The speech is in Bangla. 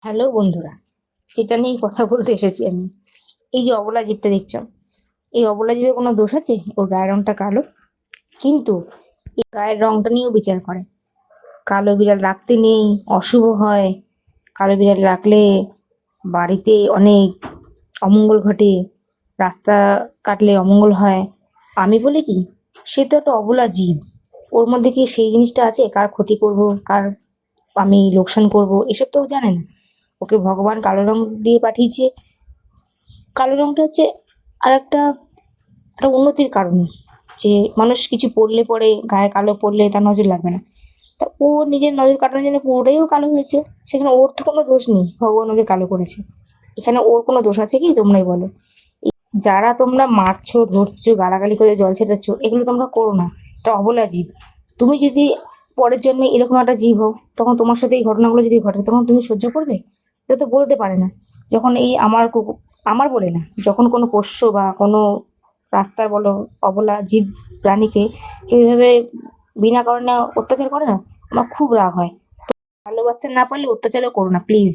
হ্যালো বন্ধুরা, যেটা নিয়ে কথা বলতে এসেছি আমি, এই যে অবলা জীবটা দেখছো, এই অবলা জীবের কোনো দোষ আছে? ওর গায়ের রংটা কালো, কিন্তু এই গায়ের রংটা নিয়েও বিচার করে। কালো বিড়াল রাখতে নেই, অশুভ হয়। কালো বিড়াল রাখলে বাড়িতে অনেক অমঙ্গল ঘটে, রাস্তা কাটলে অমঙ্গল হয়। আমি বলি কি, সে তো একটা অবলা জীব, ওর মধ্যে কি সেই জিনিসটা আছে কার ক্ষতি করব, কার আমি লোকসান করব, এসব তো ও জানে না। ওকে ভগবান কালো রং দিয়ে পাঠিয়েছে। কালো রংটা হচ্ছে আর একটা একটা উন্নতির কারণ, যে মানুষ কিছু পড়লে পরে গায়ে কালো পড়লে তার নজর লাগবে না। তা ও নিজের নজর কাটানোর জন্য পুরোটাইও কালো হয়েছে। সেখানে ওর তো কোনো দোষ নেই, ভগবান ওকে কালো করেছে। এখানে ওর কোনো দোষ আছে কি, তোমরাই বলো। যারা তোমরা মারছো, ধরছো, গালাগালি করে জল ছেটাচ্ছ, এগুলো তোমরা করো না। এটা অবলা জীব। তুমি যদি পরের জন্মে এরকম একটা জীব হও, তখন তোমার সাথে এই ঘটনাগুলো যদি ঘটে, তখন তুমি সহ্য করবে? এটা তো বলতে পারে না। যখন এই আমার আমার বলে না, যখন কোনো পোষ্য বা কোনো রাস্তার বলো অবলা জীব প্রাণীকে কেউ এভাবে বিনা কারণে অত্যাচার করে না, আমার খুব রাগ হয়। ভালোবাসতে না পারলে অত্যাচারও করো না প্লিজ।